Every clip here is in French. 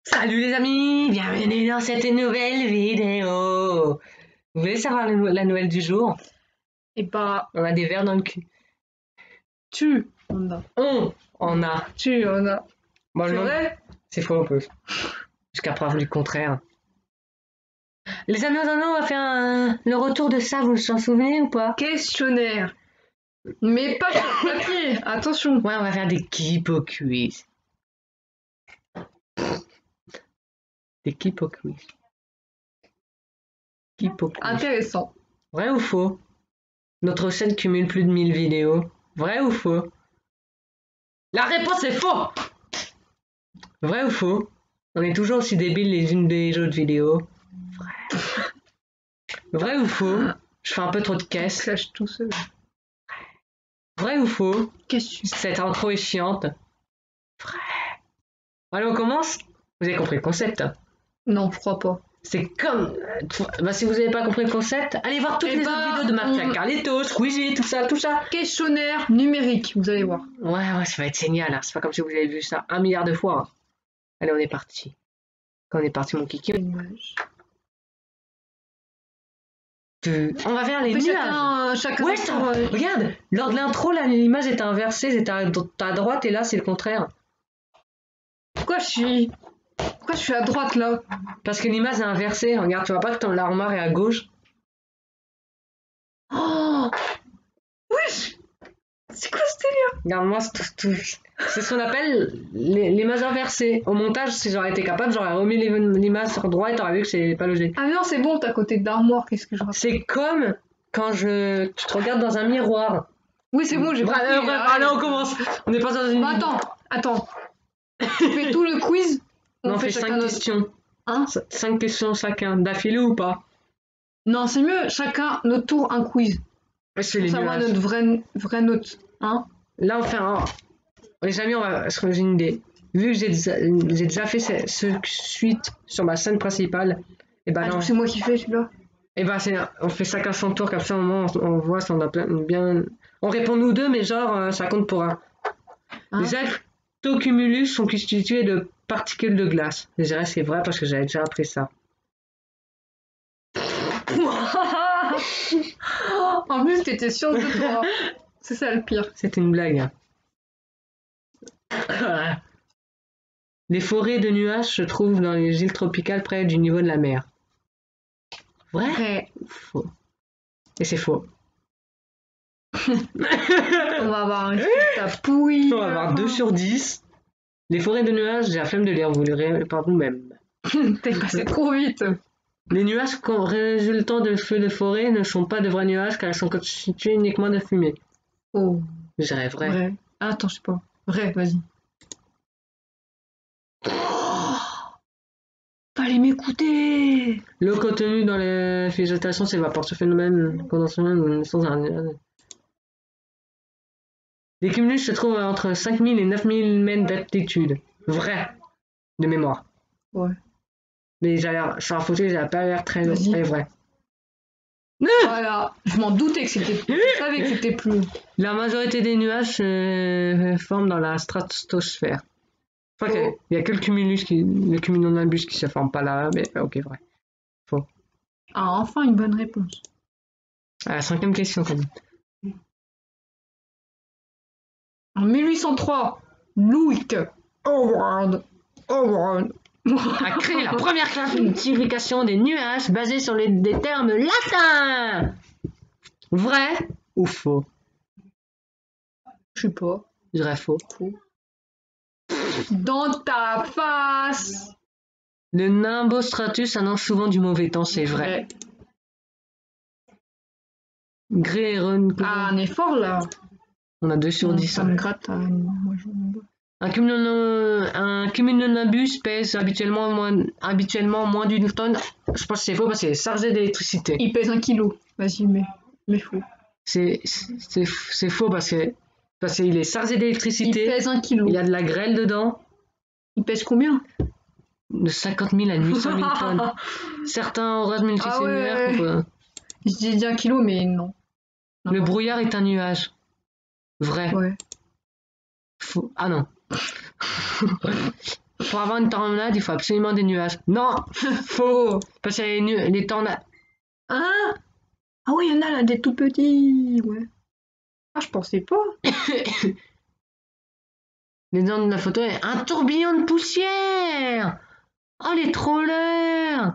Salut les amis, bienvenue dans cette nouvelle vidéo. Vous voulez savoir la nouvelle du jour? Et bah, On a des verres dans le cul. tu en as. On en a. Tu en as. Bon, C'est non, vrai? c'est faux un peu. Jusqu'à preuve du contraire. Les amis, on va faire le retour de ça, vous vous en souvenez ou pas? Questionnaire. Mais pas sur papier. Attention. Ouais, on va faire des Kipo quiz. Des Kipo quiz. Kipo quiz. Intéressant. Vrai ou faux? Notre chaîne cumule plus de 1000 vidéos. Vrai ou faux? La réponse est faux! Vrai ou faux? On est toujours aussi débiles les unes des autres vidéos. Vrai. Vrai ou faux? Je fais un peu trop de caisses. Clash tout seul. Vrai ou faux? Qu'est-ce que Cette intro est chiante. Vrai. Allez, on commence? Vous avez compris le concept? Non, je crois pas. C'est comme... Bah, si vous n'avez pas compris le concept, allez voir toutes Eh les ben, autres vidéos de Mafia Carlitos, Squeezie, tout ça, tout ça. Questionnaire numérique, vous allez voir. Ouais, ça va être génial. Hein. C'est pas comme si vous avez vu ça 1 milliard de fois. Hein. Allez, on est parti. Quand on est parti, mon kiki. Image. On va faire les nuages. Chacun Ouais, son ça. tour, Regarde, lors de l'intro, là, l'image était inversée, c'était à droite et là, c'est le contraire. Pourquoi je suis à droite là? Parce que l'image est inversée. Regarde, tu vois pas que ton l'armoire est à gauche. Oh, wesh, c'est quoi ce délire? Regarde-moi, c'est ce qu'on appelle l'image inversée. Au montage, si j'aurais été capable, j'aurais remis l'image sur droite et t'aurais vu que c'est pas logique. Ah non, c'est bon, t'es à côté de l'armoire, qu'est-ce que je raconte? C'est comme quand tu te regardes dans un miroir. Oui, c'est bon, j'ai compris. Allez, on commence. On n'est pas dans une... Bon, attends. Tu fais tout le quiz? Non, on fait 5 questions. Hein? 5 questions chacun. D'affilée ou pas? Non, c'est mieux, chacun notre tour, un quiz. C'est Pour les savoir nuages. notre vraie note. Hein? Là, on fait un... Les amis, on va se j'ai une idée. Vu que j'ai déjà fait ce suite sur ma scène principale, et ben non. C'est moi qui fais celui-là. Et ben on fait chacun son tour, comme ça au moment on voit si on a bien... On répond nous deux, mais genre ça compte pour un. Hein? Les altocumulus sont constitués de particules de glace. Je dirais c'est vrai parce que j'avais déjà appris ça. En plus, t'étais sûr de toi. C'est ça le pire. C'était une blague. Les forêts de nuages se trouvent dans les îles tropicales près du niveau de la mer. Vrai ou faux? Et c'est faux. On va avoir un ta pouille. On va avoir 2 sur 10. Les forêts de nuages, j'ai la flemme de lire, vous lirez par vous-même. T'es passé trop vite. Les nuages résultant de feux de forêt ne sont pas de vrais nuages car ils sont constitués uniquement de fumée. Oh. Je dirais vrai. Vrai. Ah, attends, je sais pas. Vrai, vas-y. Fallait m'écouter. L'eau contenue dans les végétations s'évapore. Ce phénomène condensationnel ou naissance d'un nuage. Les cumulus se trouvent entre 5000 et 9000 mètres d'altitude. Vrai. De mémoire. Ouais. Mais sur la photo, j'ai pas l'air très vrai. Voilà. Je m'en doutais que c'était. Je savais que c'était plus. La majorité des nuages se forment dans la stratosphère. Je crois qu'il y a que le cumulonimbus qui se forme pas là, mais ok, vrai. Faux. Ah, enfin une bonne réponse. À la 5e question quand même. En 1803, Louis Howard a créé la première classification des nuages basée sur des termes latins. Vrai ou faux? Je sais pas. Je dirais faux. Dans ta face. Le nimbostratus annonce souvent du mauvais temps, c'est vrai. Gré et Ah, on est fort là. On a 2 sur 10. Ça me gratte. Un cumulonimbus pèse habituellement moins d'une tonne. Je pense que c'est faux parce qu'il est chargé d'électricité. Il pèse 1 kilo. Vas-y, mais faux. C'est faux parce qu'il est chargé d'électricité. Il pèse 1 kilo. Il y a de la grêle dedans. Il pèse combien? De 50 000 à 800 000 tonnes. Certains orages multicellulaires. Ouais. J'ai dit 1 kilo, mais non. Le brouillard est un nuage. Vrai. Ouais. Faux. Ah non. pour avoir une tornade, il faut absolument des nuages. Non, faux. Parce que les tornades. Hein? Ah oui, il y en a là, des tout petits. Ouais. Ah, je pensais pas. Les dents de la photo, un tourbillon de poussière. Oh, les trollers.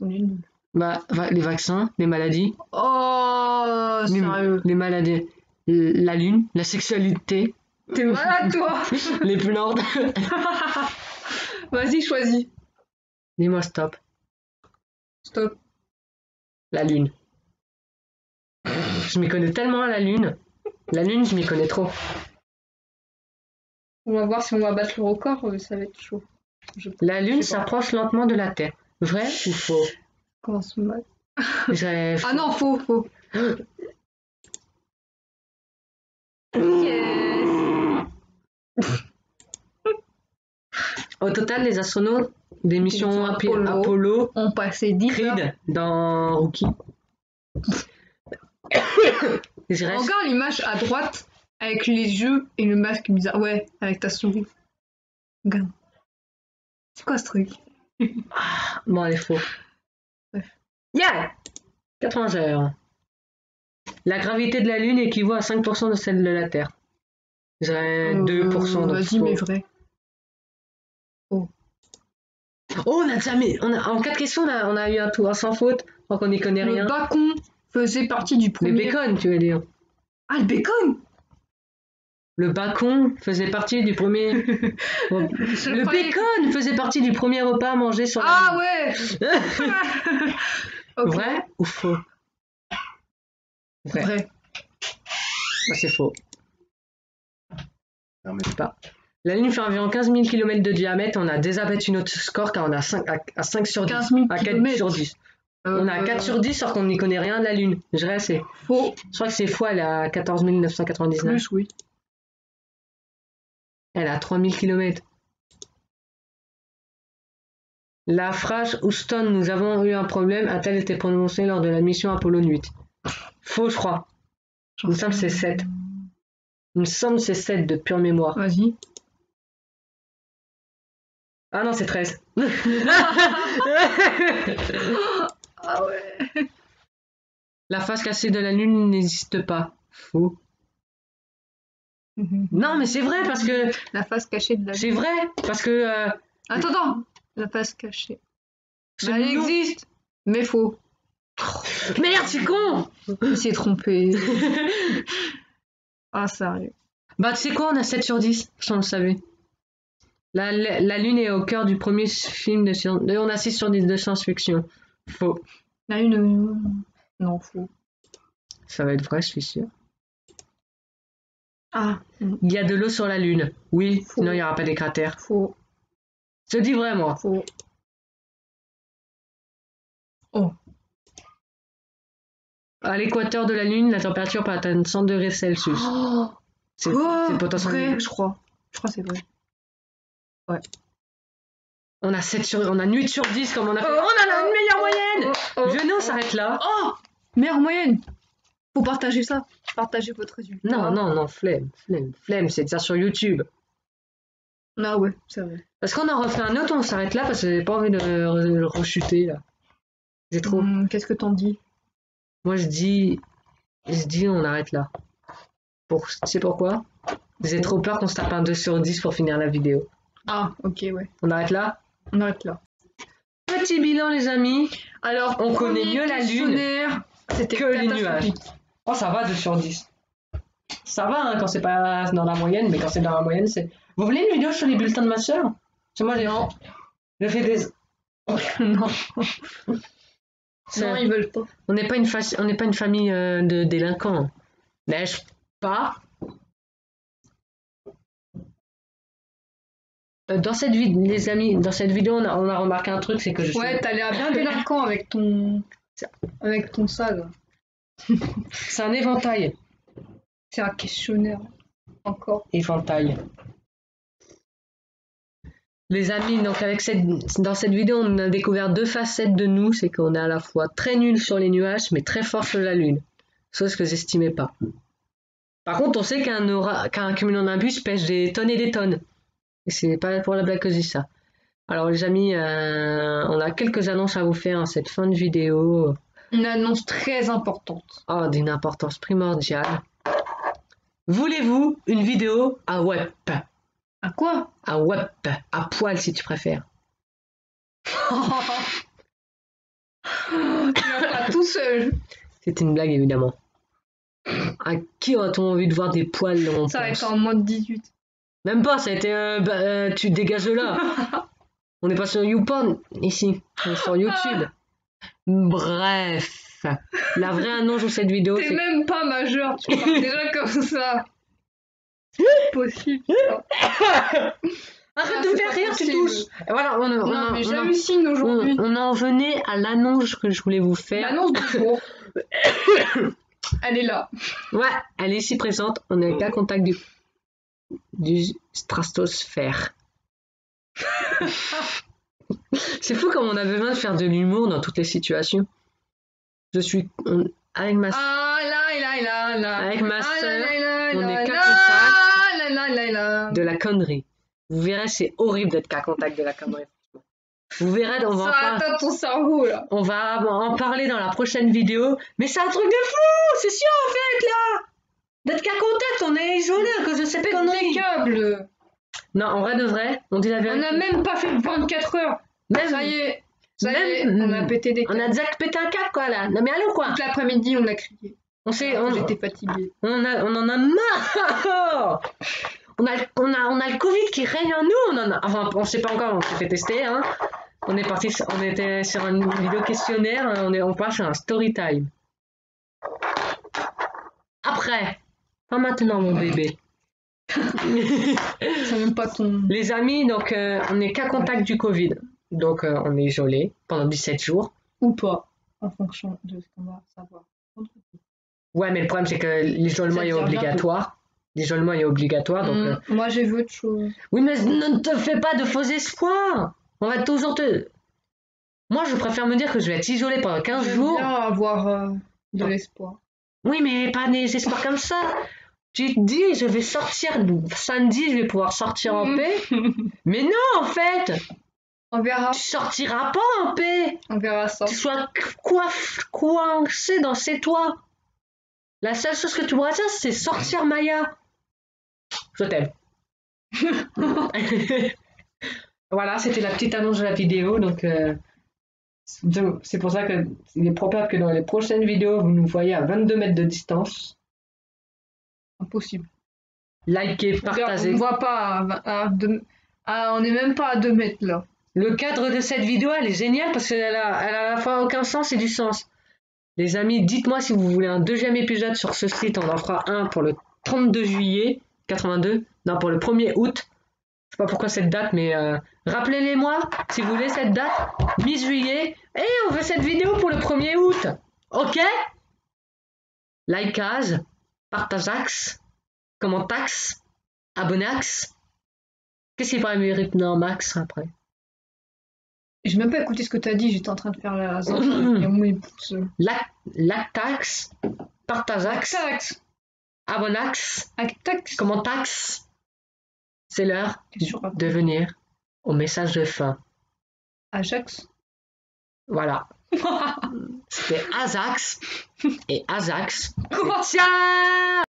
On est nuls. Bah, les vaccins, les maladies. Oh, sérieux. Les maladies. La lune, la sexualité. T'es malade, toi. Les plantes. Vas-y, choisis. Dis-moi stop. Stop. La lune. Je m'y connais tellement à la lune. La lune, je m'y connais trop. On va voir si on va battre le record, ça va être chaud. La lune Je sais pas. s'approche lentement de la Terre. Vrai ou faux? Commence mal. Vrai. Ah non, faux, faux. Yes. Au total, les astronautes des missions Apollo On passait 10 heures. Creed dans Rookie. Je reste- Regarde l'image à droite avec les yeux et le masque bizarre. Ouais, avec ta souris. Regarde. C'est quoi ce truc? Bon, allez, faux. Yeah! 80 heures. La gravité de la Lune équivaut à 5% de celle de la Terre. Je dirais 2%. Donc Vas-y, faux. mais vrai. Oh, on a jamais. En 4 questions, on a eu un tour sans faute. Donc on n'y connaît rien. Le bacon faisait partie du Le premier. bacon, tu veux dire. Ah, le bacon! Le bacon faisait partie du premier. Le bacon faisait partie du premier repas à manger sur la Ah Lune. ouais! Ok. Vrai ou faux? Vrai. Bah, c'est faux. Non, mais pas. La Lune fait environ 15 000 km de diamètre. On a désabattu notre score car on a 5 sur 10. 15 000 à 4 kilomètres. sur 10. On a 4 sur 10 sauf qu'on n'y connaît rien de la Lune. Je dirais c'est. Faux. Je crois que c'est faux, elle est à 14 999. Plus, oui. Elle est à 3000 km. La phrase Houston, nous avons eu un problème, a-t-elle été prononcée lors de la mission Apollo 8? Faux, je crois. Il me semble que c'est 7. Il me semble que c'est 7 de pure mémoire. Vas-y. Ah non, c'est 13. Ah ouais. La face cachée de la Lune n'existe pas. Faux. Non, mais c'est vrai parce que. La face cachée de la C'est vrai parce que. Attends. La face cachée. C'est Elle mignon. existe, mais faux. Merde, c'est con. Il s'est trompé. Ah, sérieux. Bah, tu sais quoi, on a 7 sur 10, si on le savait. La Lune est au cœur du premier film de science. On a 6 sur 10 de science-fiction. Faux. La une. Non, faux. Ça va être vrai, je suis sûr. Ah, Il y a de l'eau sur la Lune. Oui, Faux. sinon il n'y aura pas des cratères. faux. Je te dis vrai, moi. Faux. Oh. À l'équateur de la Lune, la température peut atteindre 100 degrés Celsius. Oh, C'est quoi? potentiellement. Vrai, je crois. Je crois que c'est vrai. Ouais. On a 8 sur 10 comme on a fait. On a une meilleure moyenne. Venez, on s'arrête là. Oh, meilleure moyenne. Faut partager ça. Partagez votre résultat. Non, flemme, c'est de ça sur YouTube. Ah ouais, c'est vrai. Parce qu'on en refait un autre, on s'arrête là parce que j'ai pas envie de rechuter là. C'est trop. Qu'est-ce que t'en dis? Moi je dis on arrête là. Tu sais pourquoi? J'ai trop peur qu'on se tape un 2 sur 10 pour finir la vidéo. Ah, ok, ouais. On arrête là? On arrête là. Petit bilan les amis. Alors, On connaît mieux la Lune c'était que les nuages. Oh ça va 2 sur 10. Ça va hein, quand c'est pas dans la moyenne, mais quand c'est dans la moyenne c'est... Vous voulez une vidéo sur les bulletins de ma soeur? Parce que moi j'ai fait des... Non. Non, ils veulent pas. On n'est pas une famille de délinquants. N'est-ce pas? Dans cette vidéo, les amis, dans cette vidéo, on a remarqué un truc, c'est que je Ouais, suis... t'as l'air bien délinquant avec ton ça, là. C'est un éventail. C'est un questionnaire. Encore. Éventail. Les amis, donc dans cette vidéo, on a découvert 2 facettes de nous, c'est qu'on est à la fois très nul sur les nuages, mais très fort sur la Lune. Chose que j'estimais pas. Par contre, on sait qu'un cumulonimbus pèse des tonnes et des tonnes. Et c'est pas pour la blague que je dis ça. Alors les amis, on a quelques annonces à vous faire en cette fin de vidéo. Une annonce très importante. Oh, d'une importance primordiale. Voulez-vous une vidéo à web? À quoi? À web, à poil si tu préfères. Tu vas pas tout seul. C'est une blague évidemment. À qui aurait-on envie de voir des poils dans mon Ça va pense? être en mode 18. Même pas, ça a été tu dégages de là. On n'est pas sur YouPorn ici, on est sur YouTube. Bref, la vraie annonce de cette vidéo, T'es c'est même pas majeur, tu parles déjà comme ça. C'est possible. arrête Ah, de me c'est faire pas rire, tu possible. touches. Et voilà, Non, mais j'hallucine aujourd'hui. on en venait à l'annonce que je voulais vous faire. L'annonce du jour. Elle est là. Ouais, elle est ici présente. On est à contact du stratosphère. C'est fou comme on a besoin de faire de l'humour dans toutes les situations. Je suis avec ma Ah là. avec ma sœur, on là, est qu'à contact. Là. de la connerie. Vous verrez, c'est horrible d'être qu'à contact de la connerie. Vous verrez, Ça atteint ton cerveau là. on va en parler dans la prochaine vidéo. Mais c'est un truc de fou, c'est sûr en fait là. D'être qu'à contact, on est isolé à cause de cette connerie. Des câbles. Non, en vrai de vrai, on dit la On vérité. n'a même pas fait 24 heures. Même, Ça y est, même, on a pété des câbles. on a déjà pété un câble quoi là. Non mais allô quoi. Toute l'après-midi, on a crié. J'étais fatiguée. On en a marre. On a le Covid qui règne en nous. Enfin, on sait pas encore, on s'est fait tester. Hein. On était sur une vidéo questionnaire. On passe à un story time. Après, pas maintenant mon bébé. C'est même pas ton. Les amis, donc on n'est qu'à contact du Covid. Donc on est isolé pendant 17 jours. Ou pas, en fonction de ce qu'on va savoir. Ouais, mais le problème c'est que l'isolement est obligatoire. L'isolement est obligatoire, donc... Moi j'ai vu autre chose. Oui, mais ne te fais pas de faux espoirs. On va toujours te... Moi, je préfère me dire que je vais être isolé pendant 15 jours. J'aime bien avoir de l'espoir. Oui, mais pas des espoirs comme ça. Tu te dis, je vais sortir samedi, je vais pouvoir sortir en paix. Mais non, en fait, On verra. tu sortiras pas en paix. On verra ça. Tu sois coincé dans ces toits. La seule chose que tu pourras faire, c'est sortir Maya. Je t'aime. Voilà, c'était la petite annonce de la vidéo. Donc, c'est pour ça qu'il est probable que dans les prochaines vidéos, vous nous voyez à 22 mètres de distance. Impossible. Likez, partagez. On ne voit pas on n'est même pas à 2 mètres là. Le cadre de cette vidéo, elle est géniale parce qu'elle a à la fois aucun sens et du sens. Les amis, dites-moi si vous voulez un deuxième épisode sur ce site. On en fera un pour le 32 juillet 82. Non, pour le 1er août. Je sais pas pourquoi cette date, mais rappelez-les-moi si vous voulez cette date. Mi-juillet. Et on fait cette vidéo pour le 1er août. Ok? Likeage, partageax, commentax, abonnax. Qu'est-ce qui pourrait mériter non max après? J'ai même pas écouté ce que t'as dit, j'étais en train de faire la zone. Et moi, il pousse. Lactax, partageax, abonnax, commentax. C'est l'heure de venir au message de fin. Ajax. Voilà. C'était Ajax et Ajax. Ciao!